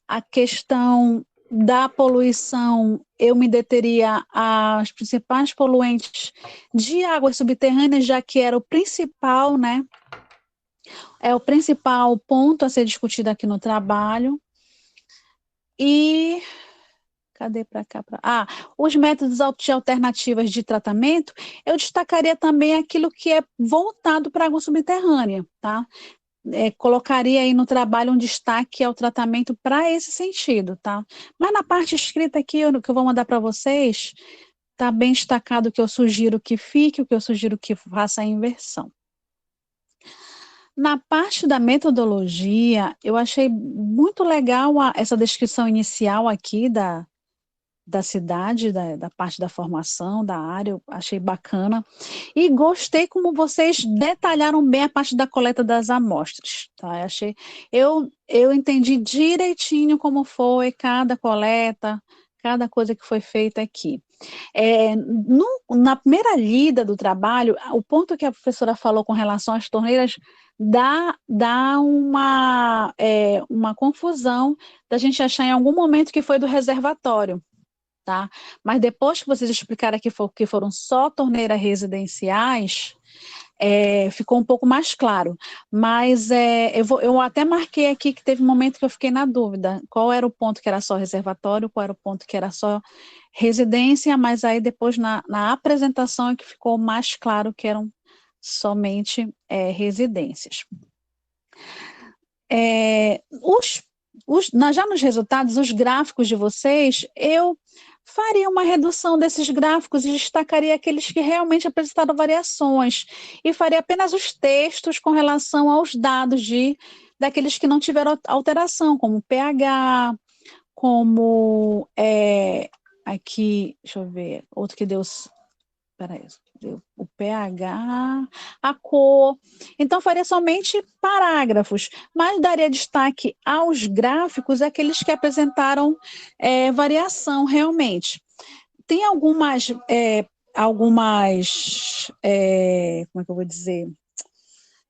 A questão da poluição, eu me deteria às principais poluentes de águas subterrâneas, já que era o principal, né? É o principal ponto a ser discutido aqui no trabalho. E cadê para cá? Os métodos de alternativas de tratamento, eu destacaria também aquilo que é voltado para a água subterrânea, tá? Colocaria aí no trabalho um destaque ao tratamento para esse sentido, tá? Mas na parte escrita aqui, que eu vou mandar para vocês, tá bem destacado o que eu sugiro que fique, o que eu sugiro que faça a inversão. Na parte da metodologia, eu achei muito legal essa descrição inicial aqui da cidade, da parte da formação, da área, eu achei bacana. E gostei como vocês detalharam bem a parte da coleta das amostras, tá? Eu entendi direitinho como foi cada coleta, cada coisa que foi feita aqui. Na primeira lida do trabalho, o ponto que a professora falou com relação às torneiras dá uma confusão da gente achar em algum momento que foi do reservatório. Tá? Mas depois que vocês explicaram que foram só torneiras residenciais, ficou um pouco mais claro. Mas eu até marquei aqui que teve um momento que eu fiquei na dúvida, qual era o ponto que era só reservatório, qual era o ponto que era só residência, mas aí depois na apresentação é que ficou mais claro que eram somente residências. Já nos resultados, os gráficos de vocês, eu faria uma redução desses gráficos e destacaria aqueles que realmente apresentaram variações e faria apenas os textos com relação aos dados daqueles que não tiveram alteração, como pH, como aqui, deixa eu ver, outro que deu o pH, a cor. Então, faria somente parágrafos, mas daria destaque aos gráficos, aqueles que apresentaram variação realmente. Tem algumas como é que eu vou dizer,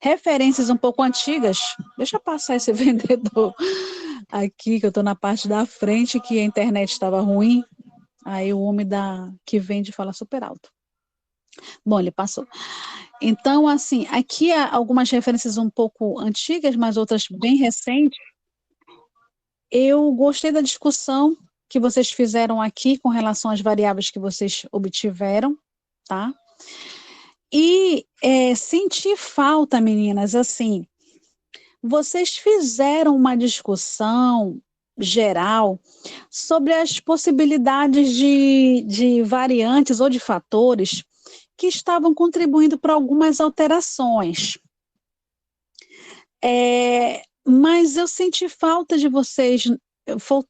referências um pouco antigas. Deixa eu passar esse vendedor aqui, que eu estou na parte da frente, que a internet estava ruim, aí o homem que vende fala super alto. Bom, ele passou. Então, assim, aqui há algumas referências um pouco antigas, mas outras bem recentes. Eu gostei da discussão que vocês fizeram aqui com relação às variáveis que vocês obtiveram, tá? E senti falta, meninas, assim, vocês fizeram uma discussão geral sobre as possibilidades de variantes ou de fatores que estavam contribuindo para algumas alterações. Mas eu senti falta de vocês,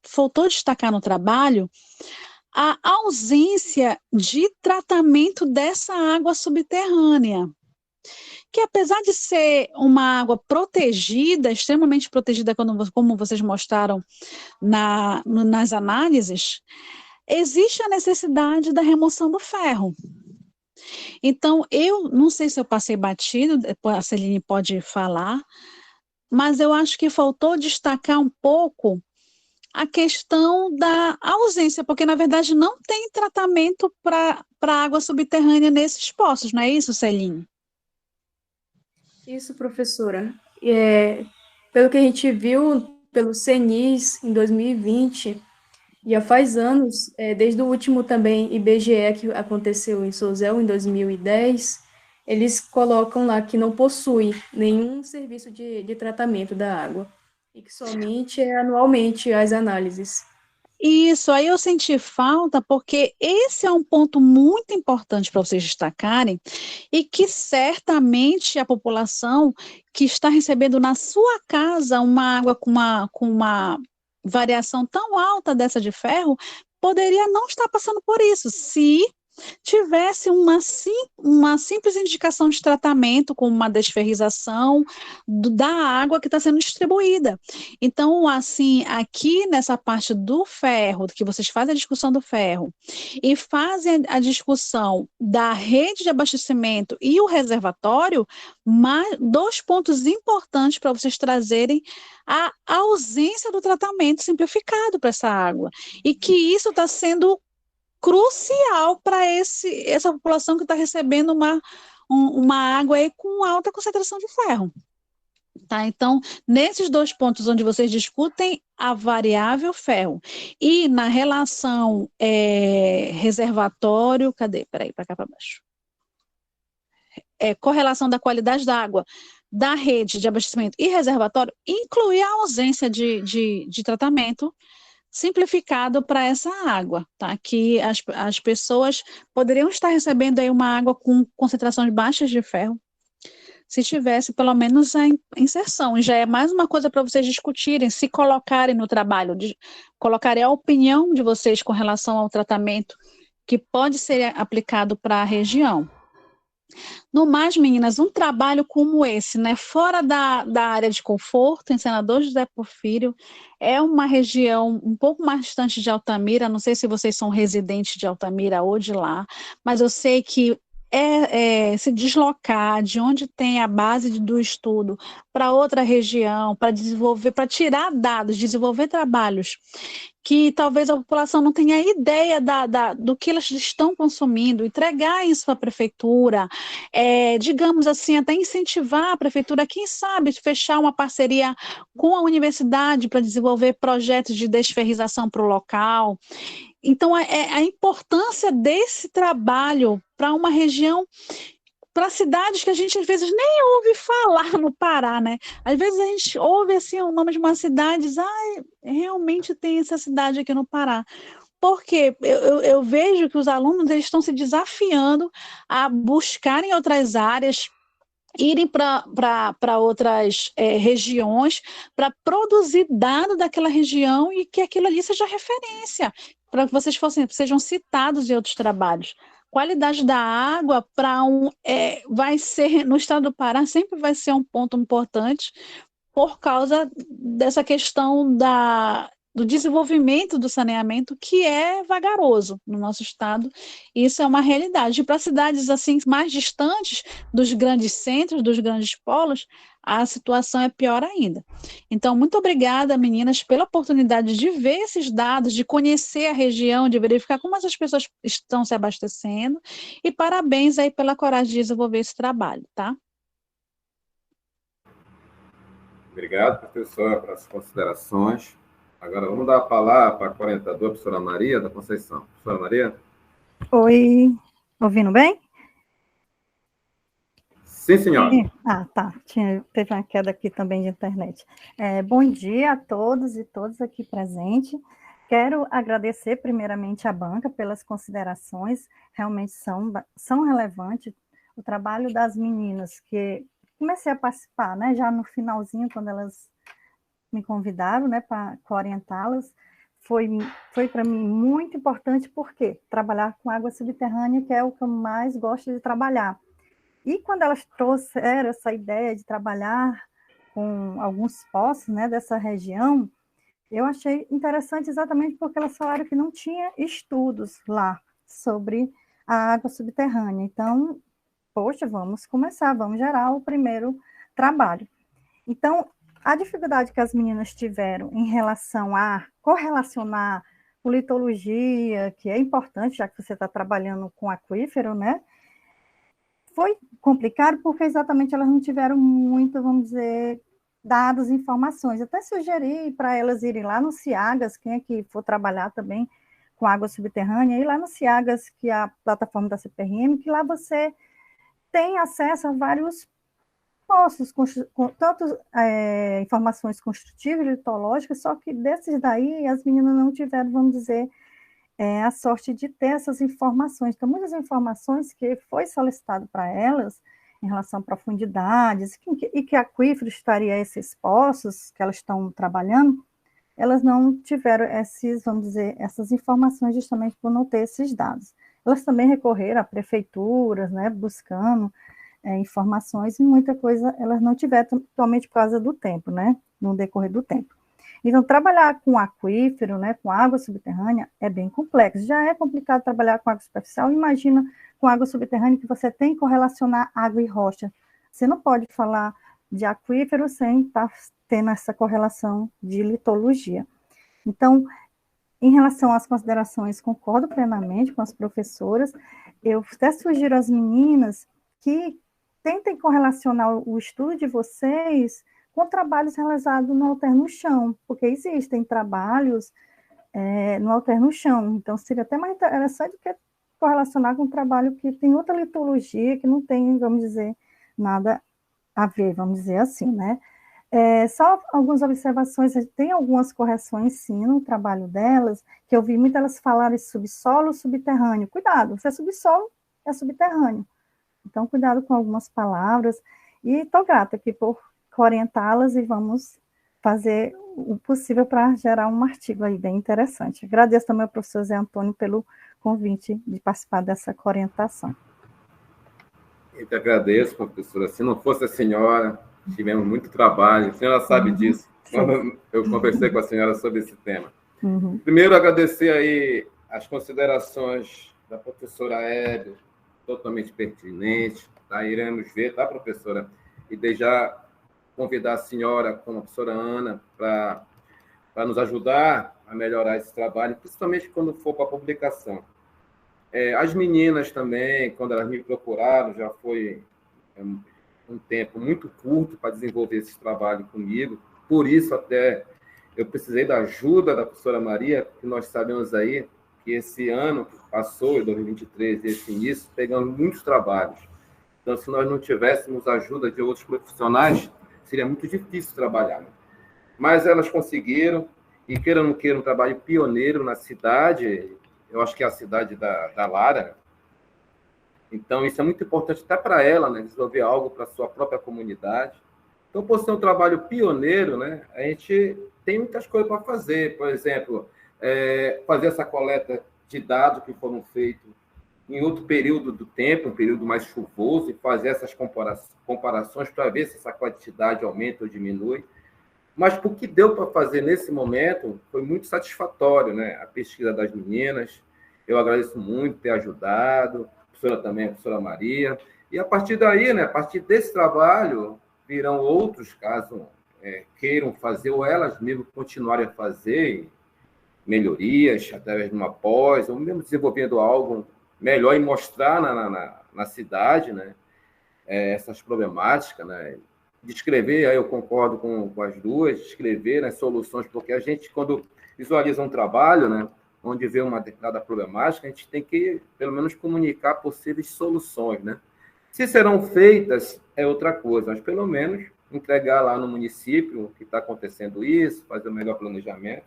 faltou destacar no trabalho a ausência de tratamento dessa água subterrânea, que apesar de ser uma água protegida, extremamente protegida, como vocês mostraram nas análises, existe a necessidade da remoção do ferro. Então, eu não sei se eu passei batido, depois a Celine pode falar, mas eu acho que faltou destacar um pouco a questão da ausência, porque, na verdade, não tem tratamento para água subterrânea nesses poços, não é isso, Celine? Isso, professora. Pelo que a gente viu pelo CENIS em 2020, já faz anos, desde o último também IBGE que aconteceu em Sozel em 2010, eles colocam lá que não possui nenhum serviço de tratamento da água e que somente anualmente as análises. Isso, aí eu senti falta porque esse é um ponto muito importante para vocês destacarem e que certamente a população que está recebendo na sua casa uma água com uma variação tão alta dessa de ferro poderia não estar passando por isso, se tivesse uma simples indicação de tratamento, como uma desferrização da água que está sendo distribuída. Então, assim, aqui nessa parte do ferro, que vocês fazem a discussão do ferro, e fazem a discussão da rede de abastecimento e o reservatório, dois pontos importantes para vocês trazerem a ausência do tratamento simplificado para essa água, e que isso está sendo crucial para essa população que está recebendo uma água aí com alta concentração de ferro. Tá? Então, nesses dois pontos onde vocês discutem a variável ferro e na relação reservatório, cadê? Peraí, para cá para baixo. Correlação da qualidade da água da rede de abastecimento e reservatório, incluir a ausência de tratamento simplificado para essa água, tá? Que as pessoas poderiam estar recebendo aí uma água com concentrações baixas de ferro, se tivesse pelo menos a inserção. E já é mais uma coisa para vocês discutirem, se colocarem no trabalho, colocarem a opinião de vocês com relação ao tratamento que pode ser aplicado para a região. No mais, meninas, um trabalho como esse, né, fora da área de conforto, em Senador José Porfírio, é uma região um pouco mais distante de Altamira, não sei se vocês são residentes de Altamira ou de lá, mas eu sei que se deslocar de onde tem a base do estudo para outra região, para desenvolver, para tirar dados, desenvolver trabalhos que talvez a população não tenha ideia do que elas estão consumindo, entregar isso para a prefeitura, digamos assim, até incentivar a prefeitura, quem sabe, fechar uma parceria com a universidade para desenvolver projetos de desferrização para o local. Então, a importância desse trabalho para uma região, para cidades que a gente às vezes nem ouve falar no Pará, né? Às vezes a gente ouve assim o nome de uma cidade e diz, realmente tem essa cidade aqui no Pará. Porque eu vejo que os alunos eles estão se desafiando a buscarem outras áreas, irem para outras regiões, para produzir dado daquela região e que aquilo ali seja referência, para que vocês sejam citados em outros trabalhos. Qualidade da água vai ser, no estado do Pará, sempre vai ser um ponto importante por causa dessa questão do desenvolvimento do saneamento, que é vagaroso no nosso estado. Isso é uma realidade. E para cidades assim mais distantes dos grandes centros, dos grandes polos, a situação é pior ainda. Então, muito obrigada, meninas, pela oportunidade de ver esses dados, de conhecer a região, de verificar como essas pessoas estão se abastecendo, e parabéns aí pela coragem de desenvolver esse trabalho, tá? Obrigado, professora, pelas considerações. Agora, vamos dar a palavra para a orientadora, a professora Maria da Conceição. Professora Maria? Oi, ouvindo bem? Sim, senhora. Tá. Teve uma queda aqui também de internet. Bom dia a todos e todas aqui presentes. Quero agradecer primeiramente à banca pelas considerações, realmente são relevantes. O trabalho das meninas, que comecei a participar, né, já no finalzinho, quando elas me convidaram, né, para orientá-las, foi para mim muito importante, porque trabalhar com água subterrânea, que é o que eu mais gosto de trabalhar. E quando elas trouxeram essa ideia de trabalhar com alguns poços, né, dessa região, eu achei interessante exatamente porque elas falaram que não tinha estudos lá sobre a água subterrânea. Então, poxa, vamos começar, vamos gerar o primeiro trabalho. Então, a dificuldade que as meninas tiveram em relação a correlacionar com litologia, que é importante, já que você está trabalhando com aquífero, né? Foi complicado porque exatamente elas não tiveram muito, vamos dizer, dados, informações. Até sugeri para elas irem lá no CIAGAS, quem é que for trabalhar também com água subterrânea, ir lá no CIAGAS, que é a plataforma da CPRM, que lá você tem acesso a vários poços, tanto informações construtivas e litológicas, só que desses daí as meninas não tiveram, vamos dizer, a sorte de ter essas informações. Então, muitas informações que foi solicitado para elas, em relação a profundidades, e que aquíferos estaria esses poços que elas estão trabalhando, elas não tiveram vamos dizer, essas informações justamente por não ter esses dados. elas também recorreram a prefeituras, né, buscando informações, e muita coisa elas não tiveram, totalmente por causa do tempo, né, no decorrer do tempo. Então, trabalhar com aquífero, né, com água subterrânea, é bem complexo. Já é complicado trabalhar com água superficial, imagina com água subterrânea que você tem que correlacionar água e rocha. Você não pode falar de aquífero sem estar tendo essa correlação de litologia. Então, em relação às considerações, concordo plenamente com as professoras. Eu até sugiro às meninas que tentem correlacionar o estudo de vocês com trabalhos realizados no Alter no Chão, porque existem trabalhos no Alter no Chão. Então, seria até mais interessante que correlacionar com um trabalho que tem outra litologia, que não tem, vamos dizer, nada a ver, vamos dizer assim, né? Só algumas observações, tem algumas correções, sim, no trabalho delas, que eu vi muitas elas falarem subsolo, subterrâneo. Cuidado, se é subsolo, é subterrâneo. Então, cuidado com algumas palavras. E estou grata aqui por orientá-las e vamos fazer o possível para gerar um artigo aí bem interessante. Agradeço também ao professor Zé Antônio pelo convite de participar dessa orientação. Eu te agradeço, professora. Se não fosse a senhora, tivemos muito trabalho. A senhora sabe disso. Quando eu conversei com a senhora sobre esse tema. Primeiro, agradecer aí as considerações da professora Hebe, totalmente pertinente. Tá? Iremos ver, tá, professora? E desde já convidar a senhora, como a professora Ana, para nos ajudar a melhorar esse trabalho, principalmente quando for para a publicação. As meninas também, quando elas me procuraram, já foi um tempo muito curto para desenvolver esse trabalho comigo, por isso até eu precisei da ajuda da professora Maria, que nós sabemos aí que esse ano que passou, em 2023, esse início, pegamos muitos trabalhos. Então, se nós não tivéssemos a ajuda de outros profissionais, seria muito difícil trabalhar. Né? Mas elas conseguiram, e queira ou não queira, um trabalho pioneiro na cidade, eu acho que é a cidade da Lara. Então, isso é muito importante até para ela, né, desenvolver algo para a sua própria comunidade. Então, por ser um trabalho pioneiro, né, a gente tem muitas coisas para fazer. Por exemplo, fazer essa coleta de dados que foram feitos em outro período do tempo, um período mais chuvoso, e fazer essas comparações para ver se essa quantidade aumenta ou diminui. Mas o que deu para fazer nesse momento foi muito satisfatório, né? A pesquisa das meninas, eu agradeço muito ter ajudado, a professora também, a professora Maria, e a partir daí, né, a partir desse trabalho, virão outros, caso queiram fazer, ou elas mesmo continuarem a fazer melhorias através de uma pós, ou mesmo desenvolvendo algo melhor e mostrar na cidade, né, essas problemáticas, né, descrever, aí eu concordo com as duas, descrever, né, soluções, porque a gente, quando visualiza um trabalho, né, onde vê uma determinada problemática, a gente tem que, pelo menos, comunicar possíveis soluções, né? Se serão feitas, é outra coisa, mas, pelo menos, entregar lá no município que está acontecendo isso, fazer o melhor planejamento,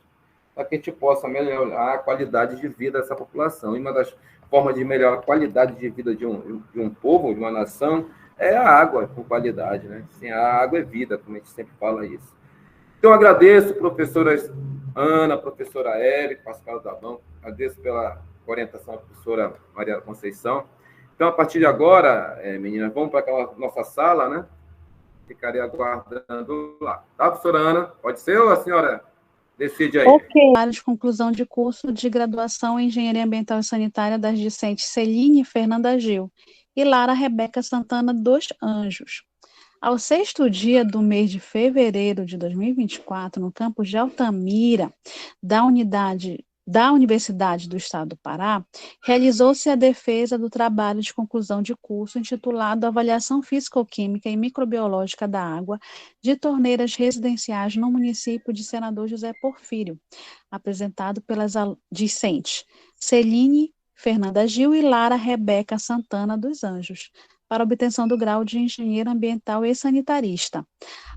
para que a gente possa melhorar a qualidade de vida dessa população. E uma das formas de melhorar a qualidade de vida de um povo, de uma nação, é a água com qualidade, né? Sim, a água é vida, como a gente sempre fala isso. Então, eu agradeço, professoras Ana, professora Hebe, Pascal Dabão, agradeço pela orientação da professora Maria Conceição. Então, a partir de agora, meninas, vamos para aquela nossa sala, né? Ficarei aguardando lá. Tá, professora Ana? Pode ser ou a senhora decide aí? Ok. De conclusão de curso de graduação em Engenharia Ambiental e Sanitária das discentes Celine Fernanda Gil e Lara Rebeca Santana dos Anjos. Ao 6º dia do mês de fevereiro de 2024, no campus de Altamira, da Universidade do Estado do Pará, realizou-se a defesa do trabalho de conclusão de curso intitulado Avaliação Físico-Química e Microbiológica da Água de Torneiras Residenciais no município de Senador José Porfírio, apresentado pelas discentes Celine Fernanda Gil e Lara Rebeca Santana dos Anjos, para obtenção do grau de engenheiro ambiental e sanitarista.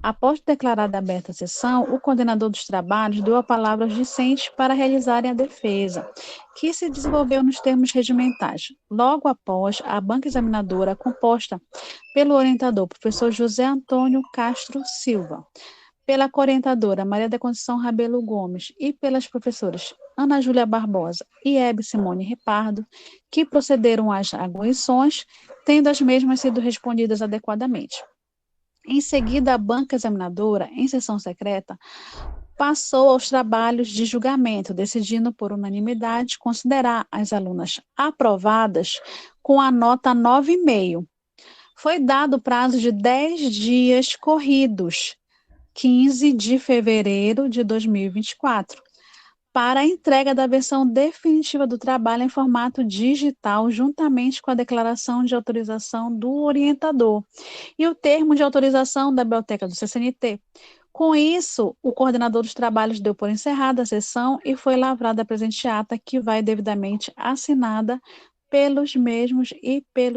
Após declarada aberta a sessão, o coordenador dos trabalhos deu a palavra aos discentes para realizarem a defesa, que se desenvolveu nos termos regimentais. Logo após, a banca examinadora, composta pelo orientador, professor José Antônio Castro Silva, pela coorientadora Maria da Conceição Rabelo Gomes e pelas professoras Ana Júlia Barbosa e Hebe Simone Ripardo, que procederam às arguições, tendo as mesmas sido respondidas adequadamente. Em seguida, a banca examinadora, em sessão secreta, passou aos trabalhos de julgamento, decidindo por unanimidade considerar as alunas aprovadas com a nota 9,5. Foi dado prazo de 10 dias corridos, 15 de fevereiro de 2024, para a entrega da versão definitiva do trabalho em formato digital, juntamente com a declaração de autorização do orientador e o termo de autorização da biblioteca do CCNT. Com isso, o coordenador dos trabalhos deu por encerrada a sessão e foi lavrada a presente ata, que vai devidamente assinada pelos mesmos e pelos